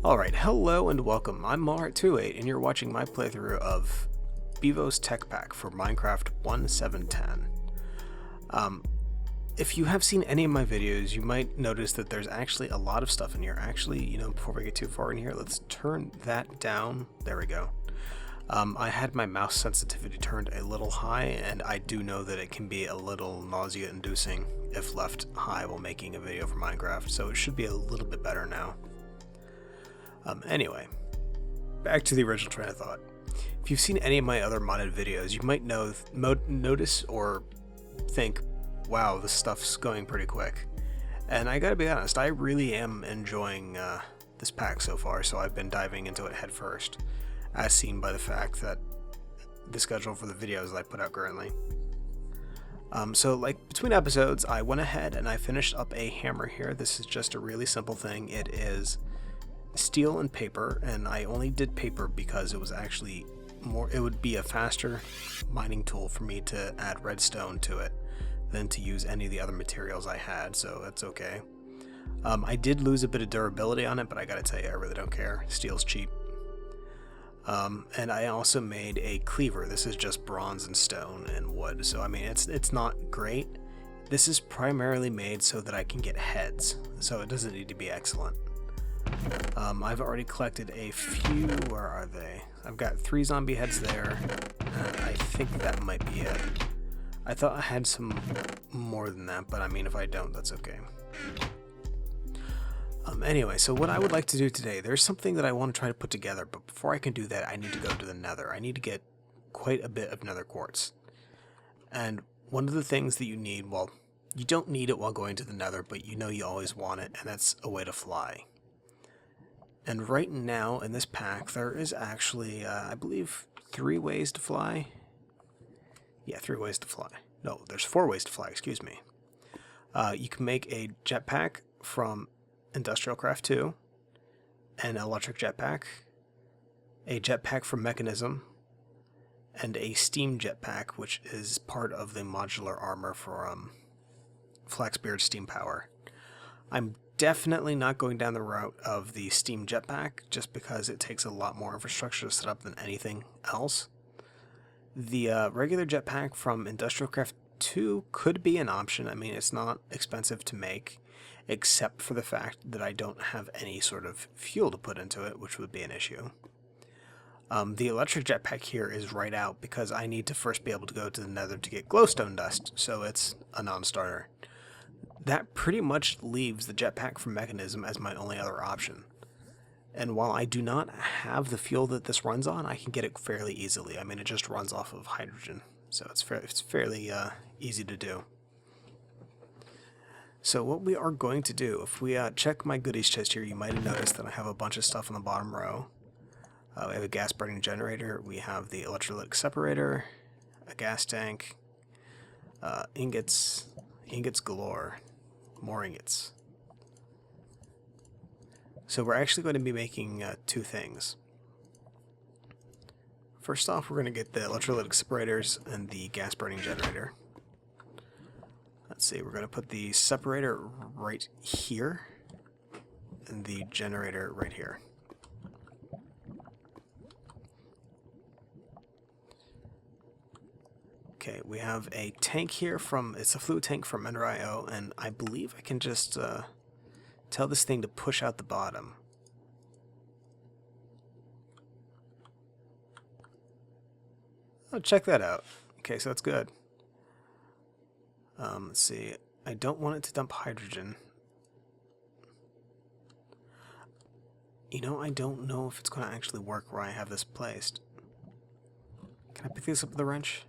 Alright, hello and welcome. I'm Mar28 and you're watching my playthrough of Bevo's Tech Pack for Minecraft 1.7.10. If you have seen any of my videos, you might notice that there's actually a lot of stuff in here. Actually, before we get too far in here, let's turn that down. There we go. I had my mouse sensitivity turned a little high, and I do know that it can be a little nausea-inducing if left high while making a video for Minecraft, so it should be a little bit better now. Anyway, back to the original train of thought. If you've seen any of my other modded videos, you might notice or think, wow, this stuff's going pretty quick. And I gotta be honest, I really am enjoying this pack so far, so I've been diving into it head first, as seen by the fact that the schedule for the videos that I put out currently. So like between episodes, I went ahead and I finished up a hammer here. This is just a really simple thing. It is steel and paper, and I only did paper because it was actually it would be a faster mining tool for me to add redstone to it than to use any of the other materials I had, so that's okay. I did lose a bit of durability on it, but I gotta tell you, I really don't care. Steel's cheap. And I also made a cleaver. This is just bronze and stone and wood, so I mean it's not great. This is primarily made so that I can get heads, so it doesn't need to be excellent. I've already collected a few. Where are they? I've got 3 zombie heads there, and I think that might be it. I thought I had some more than that, but I mean, if I don't, that's okay. Anyway, so what I would like to do today, there's something that I want to try to put together, but before I can do that, I need to go to the Nether. I need to get quite a bit of Nether Quartz. And one of the things that you need, well, you don't need it while going to the Nether, but you know you always want it, and that's a way to fly. And right now in this pack, there is actually, I believe, 3 ways to fly. Yeah, 3 ways to fly. No, there's 4 ways to fly, excuse me. You can make a jetpack from Industrial Craft 2, an electric jetpack, a jetpack from Mechanism, and a steam jetpack, which is part of the modular armor for Flaxbeard's steam power. I'm definitely not going down the route of the steam jetpack, just because it takes a lot more infrastructure to set up than anything else. The regular jetpack from Industrial Craft 2 could be an option. I mean, it's not expensive to make, except for the fact that I don't have any sort of fuel to put into it, which would be an issue. The electric jetpack here is right out because I need to first be able to go to the Nether to get glowstone dust, so it's a non-starter. That pretty much leaves the jetpack from Mechanism as my only other option. And while I do not have the fuel that this runs on, I can get it fairly easily. I mean, it just runs off of hydrogen, so it's fairly easy to do. So what we are going to do, if we check my goodies chest here, you might have noticed that I have a bunch of stuff on the bottom row. We have a gas burning generator, we have the electrolytic separator, a gas tank, ingots galore, more ingots. So we're actually going to be making 2 things. First off, we're going to get the electrolytic separators and the gas burning generator. Let's see, we're going to put the separator right here and the generator right here. Okay, we have a tank here it's a fluid tank from Ender.io, and I believe I can just tell this thing to push out the bottom. Oh, check that out. Okay, so that's good. Let's see. I don't want it to dump hydrogen. I don't know if it's going to actually work where I have this placed. Can I pick this up with a wrench?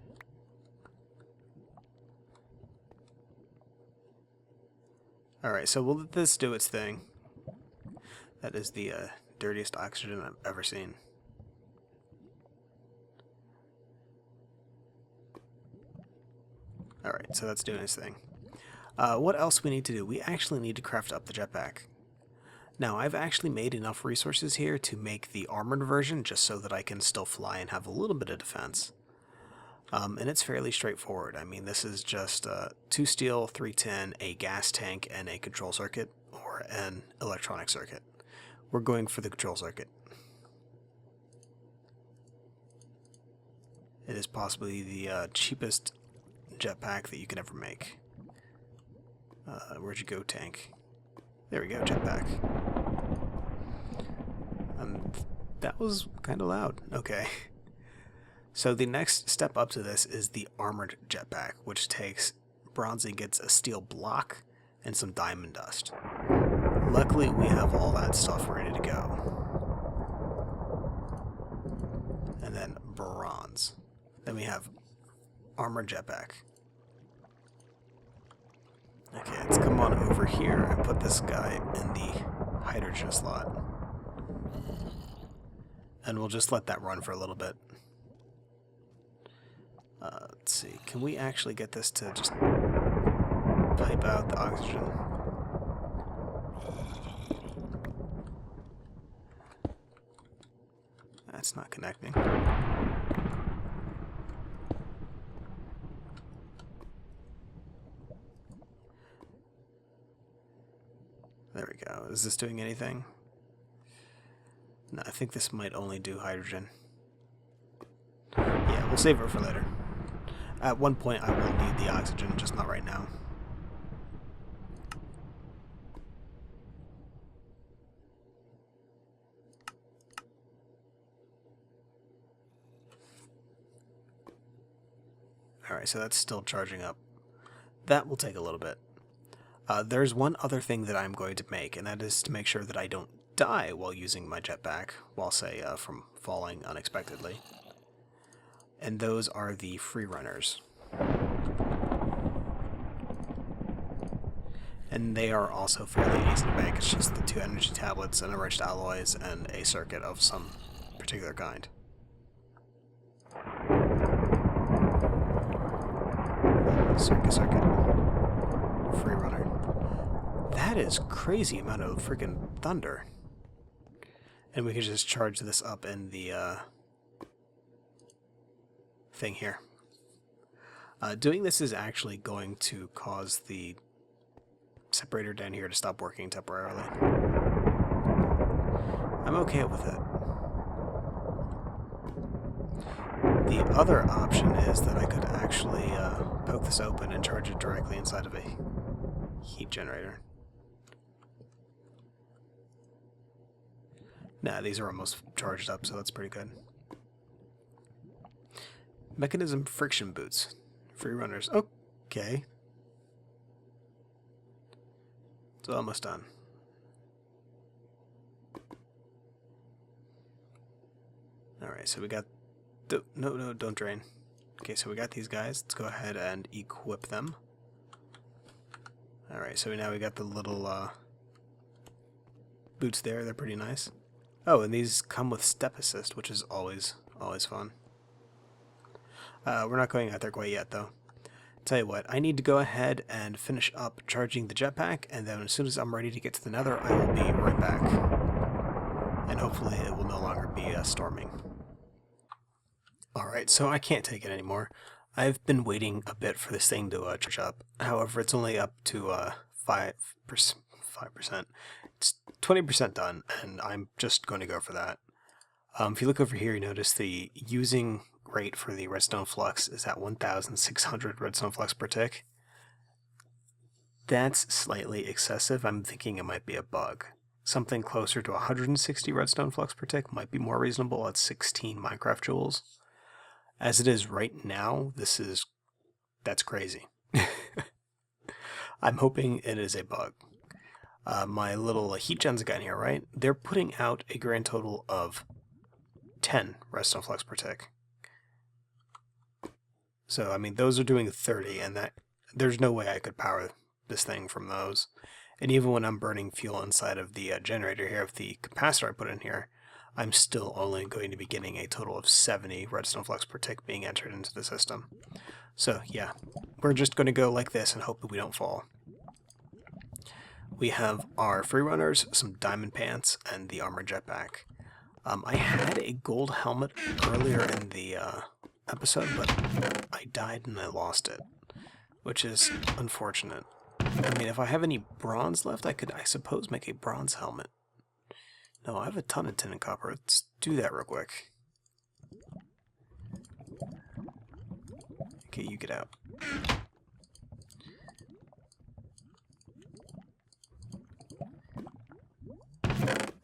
Alright, so we'll let this do its thing. That is the dirtiest oxygen I've ever seen. Alright, so that's doing its thing. What else we need to do? We actually need to craft up the jetpack. Now, I've actually made enough resources here to make the armored version, just so that I can still fly and have a little bit of defense. And it's fairly straightforward. I mean, this is just 2 steel, 3 tin, a gas tank, and a control circuit, or an electronic circuit, we're going for the control circuit. It is possibly the cheapest jetpack that you can ever make. Where'd you go, tank? There we go, jetpack. That was kind of loud. Okay. So the next step up to this is the armored jetpack, which takes bronze ingots, a steel block, and some diamond dust. Luckily, we have all that stuff ready to go. And then bronze. Then we have armored jetpack. Okay, let's come on over here and put this guy in the hydrogen slot. And we'll just let that run for a little bit. Let's see, can we actually get this to just pipe out the oxygen? That's not connecting. There we go. Is this doing anything? No, I think this might only do hydrogen. Yeah, we'll save it for later. At one point I will need the oxygen, just not right now. Alright, so that's still charging up. That will take a little bit. There's one other thing that I'm going to make, and that is to make sure that I don't die while using my jetpack, while, say, from falling unexpectedly. And those are the free runners. And they are also fairly easy to make. It's just the 2 energy tablets and enriched alloys and a circuit of some particular kind. Circuit. Free runner. That is crazy amount of freaking thunder. And we can just charge this up in the thing here. Doing this is actually going to cause the separator down here to stop working temporarily. I'm okay with it. The other option is that I could actually poke this open and charge it directly inside of a heat generator. Nah, these are almost charged up, so that's pretty good. Mechanism friction boots. Free runners. Okay. It's almost done. Alright, so we got... No, don't drain. Okay, so we got these guys. Let's go ahead and equip them. Alright, so now we got the little boots there. They're pretty nice. Oh, and these come with step assist, which is always fun. We're not going out there quite yet, though. Tell you what, I need to go ahead and finish up charging the jetpack, and then as soon as I'm ready to get to the Nether, I will be right back. And hopefully it will no longer be storming. Alright, so I can't take it anymore. I've been waiting a bit for this thing to charge up. However, it's only up to 5%. It's 20% done, and I'm just going to go for that. If you look over here, you notice the using rate for the redstone flux is at 1,600 redstone flux per tick. That's slightly excessive. I'm thinking it might be a bug. Something closer to 160 redstone flux per tick might be more reasonable at 16 Minecraft joules. As it is right now, that's crazy. I'm hoping it is a bug. My little heat gens got in here, right? They're putting out a grand total of 10 redstone flux per tick. So, I mean, those are doing 30, and there's no way I could power this thing from those. And even when I'm burning fuel inside of the generator here, with the capacitor I put in here, I'm still only going to be getting a total of 70 redstone flux per tick being entered into the system. So, yeah, we're just going to go like this and hope that we don't fall. We have our free runners, some diamond pants, and the armored jetpack. I had a gold helmet earlier in the episode, but I died and I lost it, which is unfortunate. I mean, if I have any bronze left, I could, I suppose, make a bronze helmet. No, I have a ton of tin and copper. Let's do that real quick. Okay, you get out.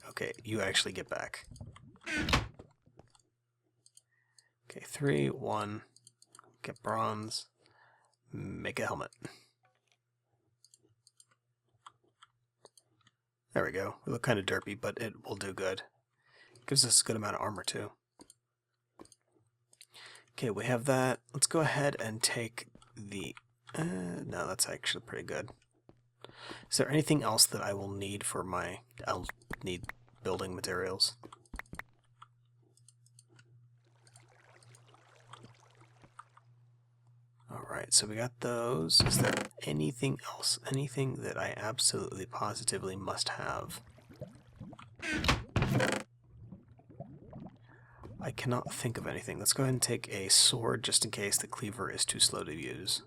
Okay, you actually get back. Okay, 3, 1, get bronze, make a helmet. There we go. We look kind of derpy, but it will do good. Gives us a good amount of armor too. Okay, we have that. Let's go ahead and take the... no, that's actually pretty good. Is there anything else that I will need for my... I'll need building materials? Alright, so we got those. Is there anything else? Anything that I absolutely positively must have? I cannot think of anything. Let's go ahead and take a sword just in case the cleaver is too slow to use.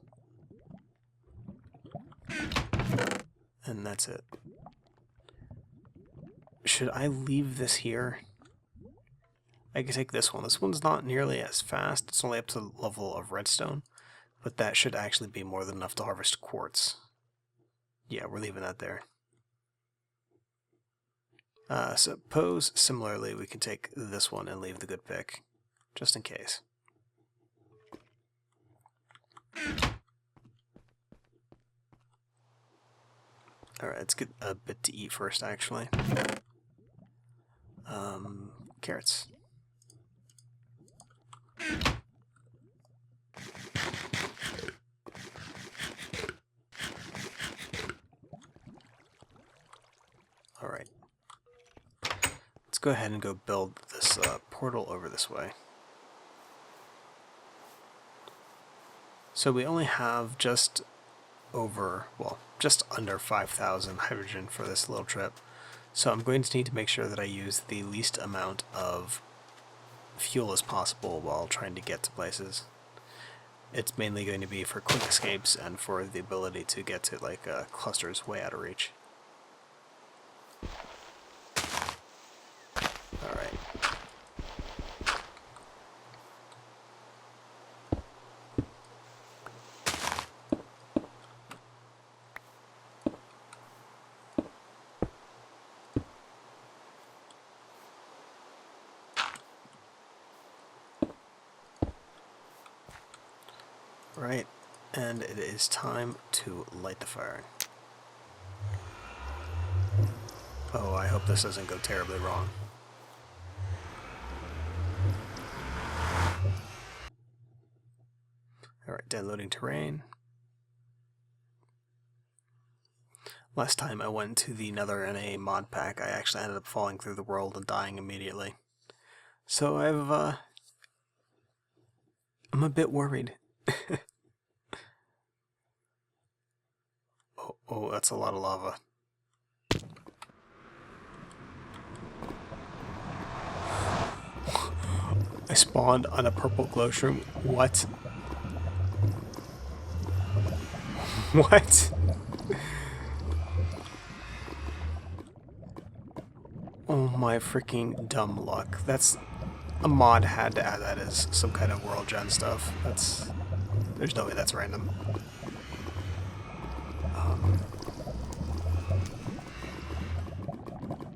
And that's it. Should I leave this here? I could take this one. This one's not nearly as fast. It's only up to the level of redstone. But that should actually be more than enough to harvest quartz. Yeah, we're leaving that there. Suppose, similarly, we can take this one and leave the good pick, just in case. Alright, let's get a bit to eat first, actually. Carrots. Alright. Let's go ahead and go build this portal over this way. So we only have just over, well, just under 5,000 hydrogen for this little trip. So I'm going to need to make sure that I use the least amount of fuel as possible while trying to get to places. It's mainly going to be for quick escapes and for the ability to get to like clusters way out of reach. Alright. Right, and it is time to light the fire. Oh, I hope this doesn't go terribly wrong. Alright, downloading terrain. Last time I went to the Nether in a mod pack, I actually ended up falling through the world and dying immediately. So I'm a bit worried. Oh, that's a lot of lava. I spawned on a purple glow shroom. What? What? Oh my freaking dumb luck. That's... a mod had to add that as some kind of world gen stuff. There's no way that's random.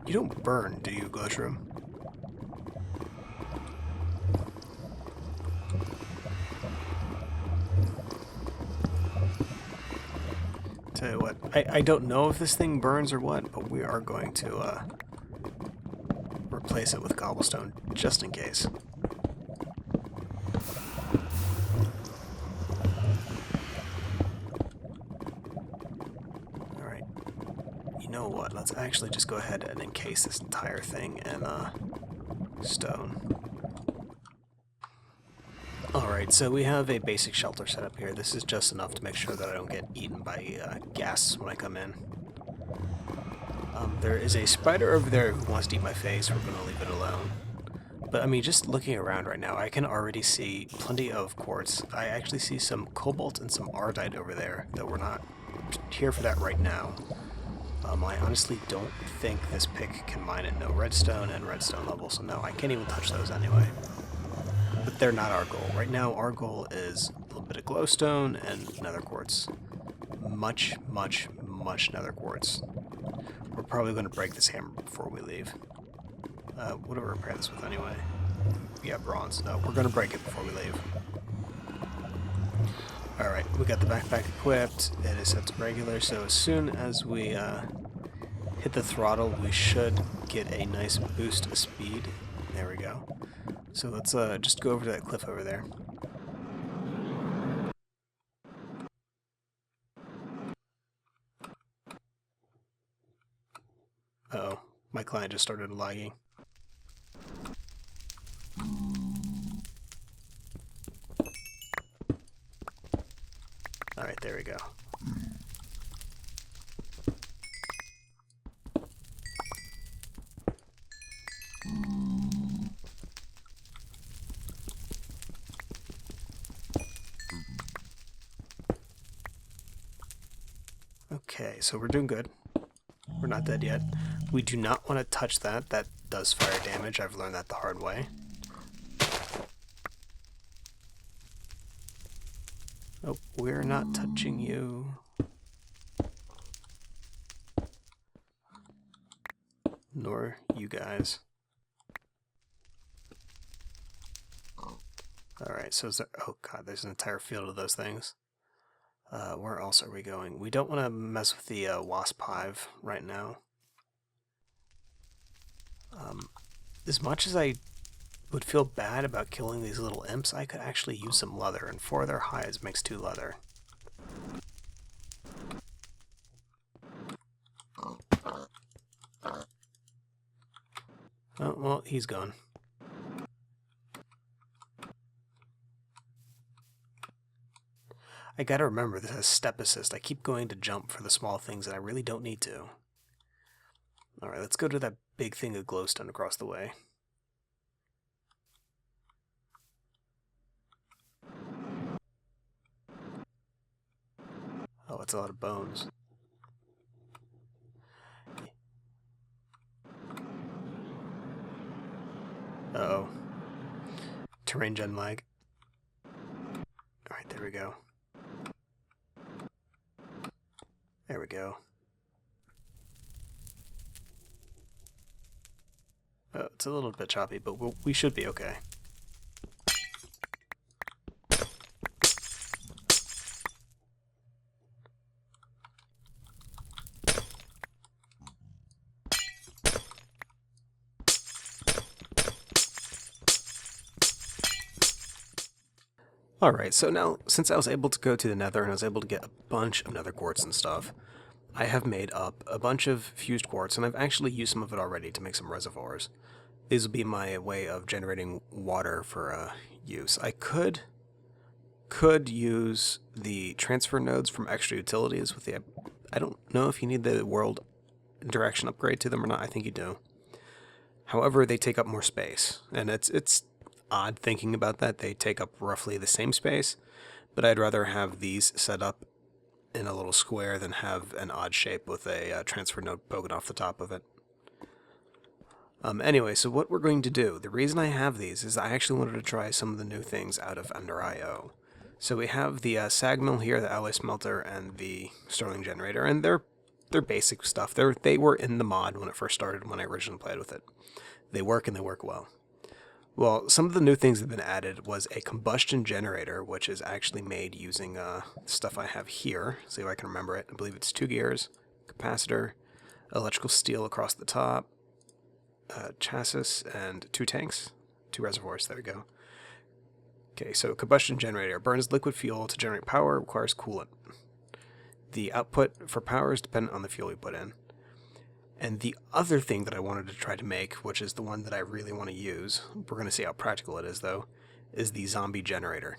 You don't burn, do you, Glowshroom? Tell you what, I don't know if this thing burns or what, but we are going to replace it with cobblestone, just in case. Alright. You know what, let's actually just go ahead and encase this entire thing in stone. Alright, so we have a basic shelter set up here. This is just enough to make sure that I don't get eaten by gas when I come in. There is a spider over there who wants to eat my face. We're going to leave it alone. But I mean, just looking around right now, I can already see plenty of quartz. I actually see some cobalt and some ardite over there, though we're not here for that right now. I honestly don't think this pick can mine at no redstone and redstone level, so no, I can't even touch those anyway. But they're not our goal. Right now, our goal is a little bit of glowstone and nether quartz. Much, much, much nether quartz. We're probably going to break this hammer before we leave. What do we repair this with anyway? Yeah, bronze. No, we're going to break it before we leave. Alright, we got the backpack equipped. It is set to regular, so as soon as we hit the throttle, we should get a nice boost of speed. There we go. So let's just go over to that cliff over there. Uh-oh, my client just started lagging. Alright, there we go. Okay, so we're doing good. We're not dead yet. We do not want to touch that. That does fire damage. I've learned that the hard way. Oh, we're not touching you. Nor you guys. Alright, so is there... Oh god, there's an entire field of those things. Where else are we going? We don't want to mess with the wasp hive right now. As much as I would feel bad about killing these little imps, I could actually use some leather, and 4 of their hides makes 2 leather. Oh, well, he's gone. I gotta remember, this has step assist. I keep going to jump for the small things that I really don't need to. Alright, let's go to that big thing of glowstone across the way. Oh, it's a lot of bones. Uh-oh. Terrain gen lag. Alright, there we go. There we go. Oh, it's a little bit choppy, but we should be okay. Alright, so now, since I was able to go to the nether and I was able to get a bunch of nether quartz and stuff, I have made up a bunch of fused quartz, and I've actually used some of it already to make some reservoirs. These will be my way of generating water for use. I could use the transfer nodes from extra utilities with the... I don't know if you need the world direction upgrade to them or not. I think you do. However, they take up more space, and it's odd thinking about that. They take up roughly the same space, but I'd rather have these set up in a little square than have an odd shape with a transfer node poking off the top of it. Anyway, so what we're going to do, the reason I have these is I actually wanted to try some of the new things out of Ender.io. So we have the sag mill here, the alloy smelter, and the sterling generator, and they're basic stuff. They were in the mod when it first started, when I originally played with it. They work, and they work well. Well, some of the new things that have been added was a combustion generator, which is actually made using stuff I have here. See if I can remember it. I believe it's 2 gears, capacitor, electrical steel across the top, chassis, and 2 tanks, 2 reservoirs. There we go. Okay, so combustion generator burns liquid fuel to generate power, requires coolant. The output for power is dependent on the fuel you put in. And the other thing that I wanted to try to make, which is the one that I really want to use, we're going to see how practical it is though, is the zombie generator.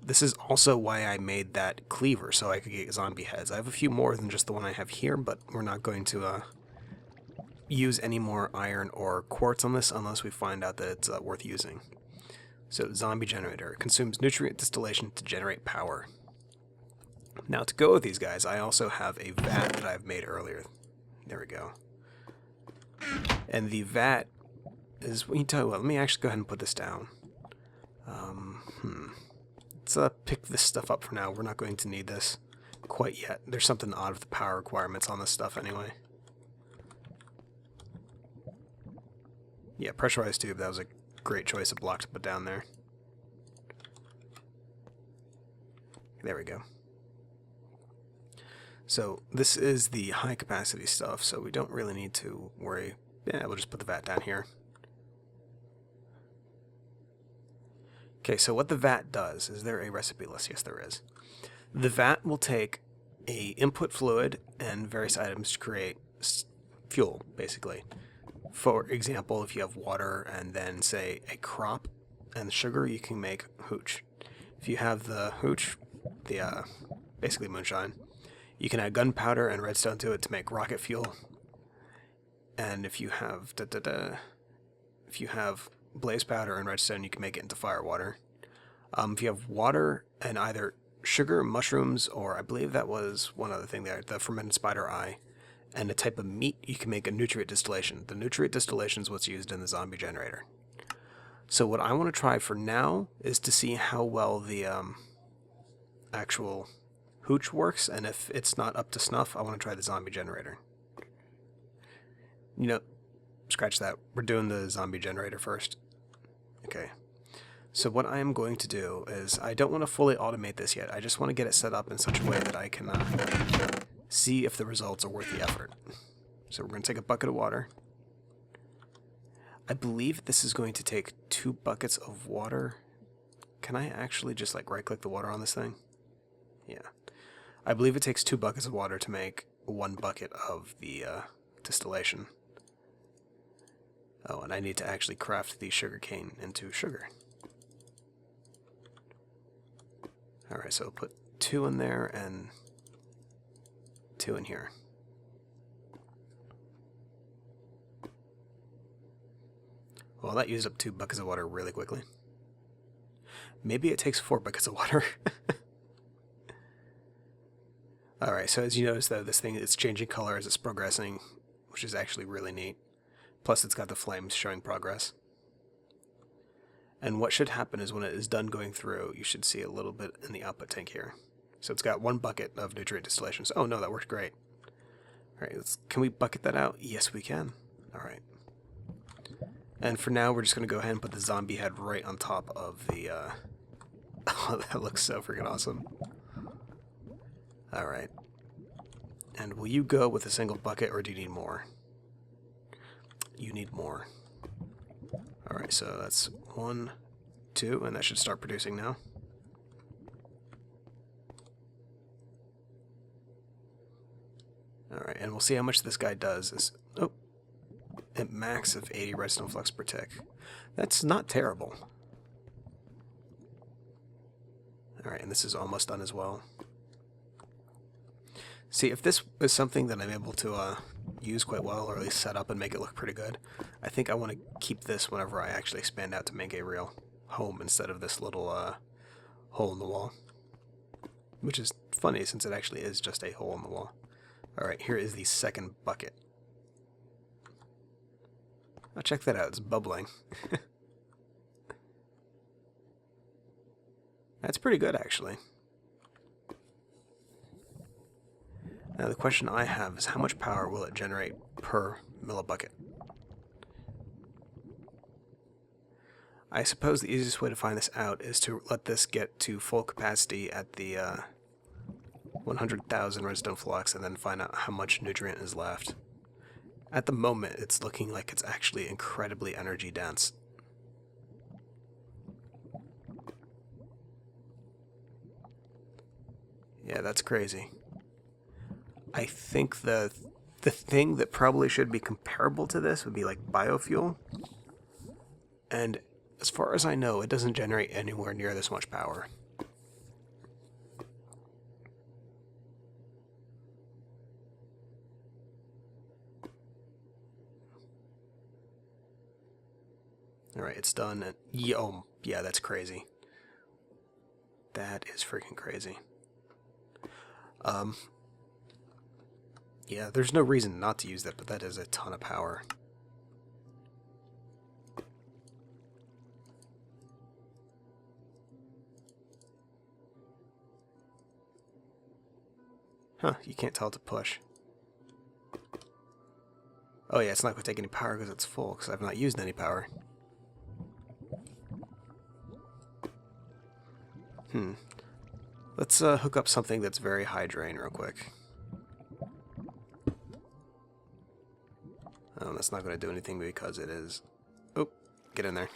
This is also why I made that cleaver, so I could get zombie heads. I have a few more than just the one I have here, but we're not going to use any more iron or quartz on this unless we find out that it's worth using. So zombie generator consumes nutrient distillation to generate power. Now to go with these guys, I also have a vat that I've made earlier. There we go. And the vat is, well, you tell you what, let me actually go ahead and put this down. Let's pick this stuff up for now. We're not going to need this quite yet. There's something odd with the power requirements on this stuff anyway. Yeah, pressurized tube, that was a great choice of block to put down there. There we go. So this is the high capacity stuff, so we don't really need to worry. Yeah, we'll just put the vat down here. Okay, so what the vat does, is there a recipe list? Yes, there is. The vat will take a input fluid and various items to create fuel, basically. For example, if you have water and then, say, a crop and sugar, you can make Hootch. If you have the Hootch, the basically moonshine, you can add gunpowder and redstone to it to make rocket fuel. And if you have if you have blaze powder and redstone, you can make it into fire water. If you have water and either sugar, mushrooms, or I believe that was one other thing there, the fermented spider eye, and a type of meat, you can make a nutrient distillation. The nutrient distillation is what's used in the zombie generator. So what I want to try for now is to see how well the actual Hootch works, and if it's not up to snuff, I want to try the zombie generator. You know, scratch that. We're doing the zombie generator first. Okay. So what I am going to do is, I don't want to fully automate this yet. I just want to get it set up in such a way that I can see if the results are worth the effort. So we're going to take a bucket of water. I believe this is going to take 2 buckets of water. Can I actually just like right-click the water on this thing? Yeah. I believe it takes 2 buckets of water to make 1 bucket of the distillation. Oh, and I need to actually craft the sugarcane into sugar. Alright, so I'll put 2 in there and 2 in here. Well, that used up 2 buckets of water really quickly. Maybe it takes 4 buckets of water. Alright, so as you notice though, this thing is changing color as it's progressing, which is actually really neat. Plus it's got the flames showing progress. And what should happen is when it is done going through, you should see a little bit in the output tank here. So it's got 1 bucket of nutrient distillations. Oh no, that worked great. Alright, can we bucket that out? Yes, we can. Alright. And for now, we're just going to go ahead and put the zombie head right on top of the, Oh, that looks so freaking awesome. Alright. And will you go with a single bucket, or do you need more? You need more. Alright, so that's 1, 2, and that should start producing now. Alright, and we'll see how much this guy does. Oh, at max of 80 redstone flux per tick. That's not terrible. Alright, and this is almost done as well. See, if this is something that I'm able to use quite well, or at least set up and make it look pretty good, I think I want to keep this whenever I actually expand out to make a real home instead of this little hole in the wall. Which is funny, since it actually is just a hole in the wall. Alright, here is the second bucket. Oh, check that out, it's bubbling. That's pretty good, actually. Now the question I have is how much power will it generate per millibucket? I suppose the easiest way to find this out is to let this get to full capacity at the 100,000 redstone flux and then find out how much nutrient is left. At the moment, it's looking like it's actually incredibly energy dense. Yeah, that's crazy. I think the thing that probably should be comparable to this would be like biofuel. And as far as I know, it doesn't generate anywhere near this much power. Alright, it's done. And oh, yeah, that's crazy. That is freaking crazy. Yeah, there's no reason not to use that, but that is a ton of power. Huh, you can't tell it to push. Oh yeah, it's not going to take any power because it's full, because I've not used any power. Let's hook up something that's very high drain real quick. Oh, that's not going to do anything because it is... Oh, get in there.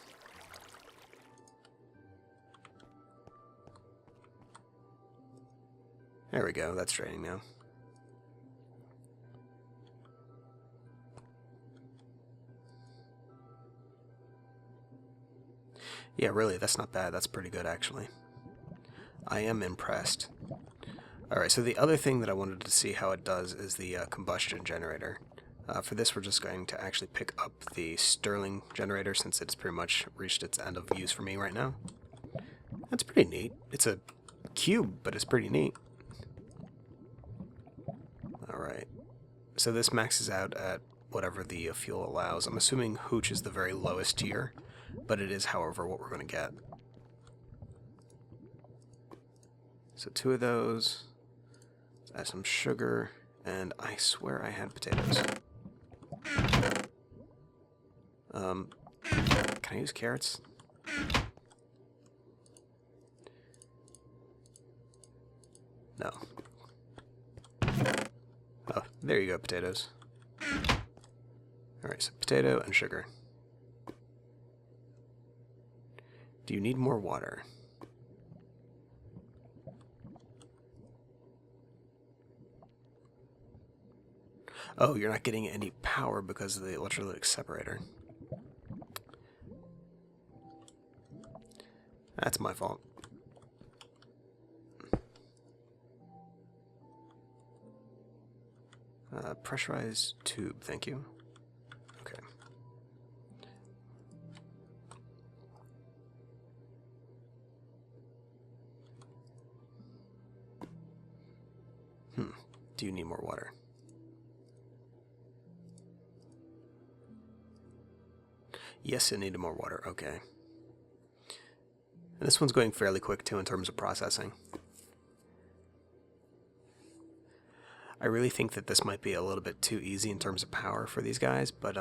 There we go, that's draining now. Yeah, really, that's not bad. That's pretty good, actually. I am impressed. Alright, so the other thing that I wanted to see how it does is the combustion generator. For this, we're just going to actually pick up the Stirling generator since it's pretty much reached its end of use for me right now. That's pretty neat. It's a cube, but it's pretty neat. Alright, so this maxes out at whatever the fuel allows. I'm assuming Hootch is the very lowest tier, but it is, however, what we're going to get. So 2 of those. Let's add some sugar, and I swear I had potatoes. Can I use carrots? No. Oh, there you go, potatoes. Alright, so potato and sugar. Do you need more water? Oh, you're not getting any power because of the electrolytic separator. That's my fault. Pressurized tube, thank you. Okay. Do you need more water? Yes, it needed more water. Okay. And this one's going fairly quick, too, in terms of processing. I really think that this might be a little bit too easy in terms of power for these guys, but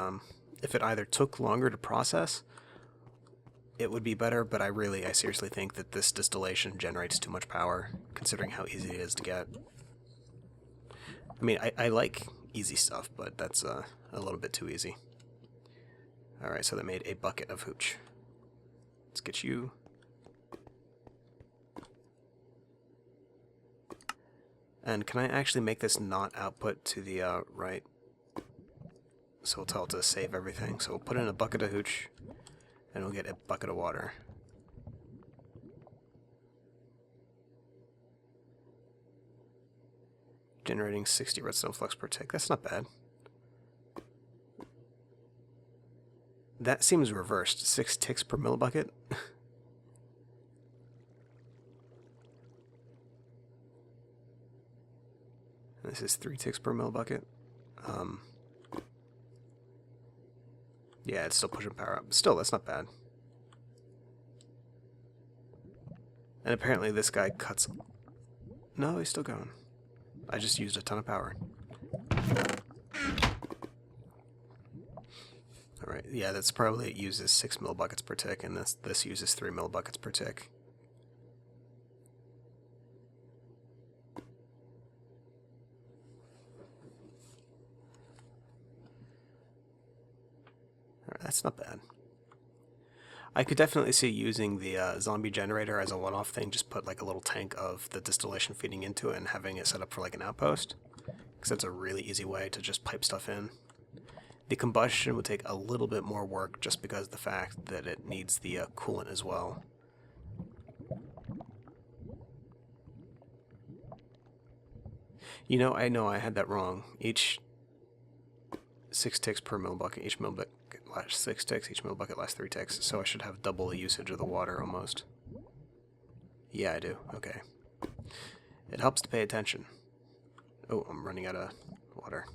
if it either took longer to process, it would be better, but I seriously think that this distillation generates too much power, considering how easy it is to get. I mean, I like easy stuff, but that's a little bit too easy. Alright, so that made a bucket of Hootch. Let's get you. And can I actually make this not output to the right? So we'll tell it to save everything. So we'll put in a bucket of Hootch, and we'll get a bucket of water. Generating 60 redstone flux per tick. That's not bad. That seems reversed. 6 ticks per millibucket. This is 3 ticks per millibucket. Yeah, it's still pushing power up. Still, that's not bad. And apparently this guy cuts... No, he's still going. I just used a ton of power. Alright, yeah, that's probably... It uses 6 millibuckets per tick, and this uses 3 millibuckets per tick. That's not bad. I could definitely see using the zombie generator as a one-off thing, just put like a little tank of the distillation feeding into it and having it set up for like an outpost, because that's a really easy way to just pipe stuff in. The combustion would take a little bit more work just because of the fact that it needs the coolant as well. You know I had that wrong. Each 6 ticks per millibucket, each millibucket lasts 6 ticks, each millibucket lasts 3 ticks, so I should have double the usage of the water almost. Yeah, I do. Okay. It helps to pay attention. Oh, I'm running out of water.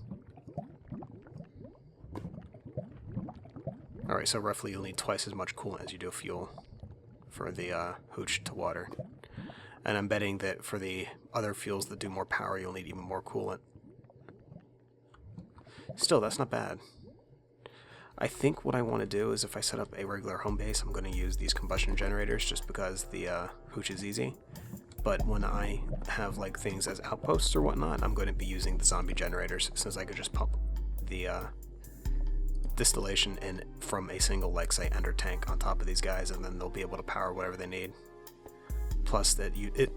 Alright, so roughly you'll need twice as much coolant as you do fuel for the Hootch to water. And I'm betting that for the other fuels that do more power, you'll need even more coolant. Still, that's not bad. I think what I want to do is if I set up a regular home base, I'm going to use these combustion generators just because the Hootch is easy. But when I have like things as outposts or whatnot, I'm going to be using the zombie generators since I could just pump the distillation in from a single, like, say, ender tank on top of these guys, and then they'll be able to power whatever they need. Plus that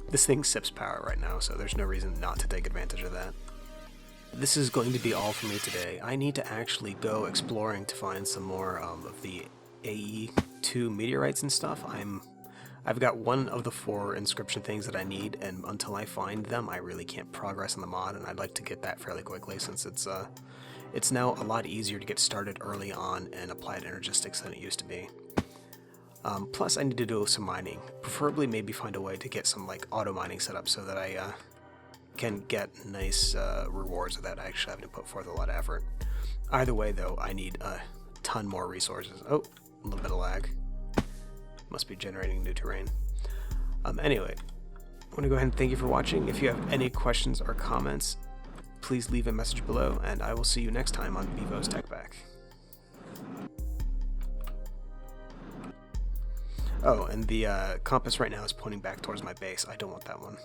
this thing sips power right now, so there's no reason not to take advantage of that. This is going to be all for me today. I need to actually go exploring to find some more of the AE2 meteorites and stuff. I've got one of the 4 inscription things that I need, and until I find them, I really can't progress on the mod, and I'd like to get that fairly quickly since it's now a lot easier to get started early on in applied energistics than it used to be. Plus, I need to do some mining. Preferably maybe find a way to get some like auto mining set up so that I can get nice rewards without actually having to put forth a lot of effort. Either way, though, I need a ton more resources. Oh, a little bit of lag. Must be generating new terrain. Anyway, I want to go ahead and thank you for watching. If you have any questions or comments, please leave a message below, and I will see you next time on Bevo's Jetpack. Oh, and the compass right now is pointing back towards my base. I don't want that one.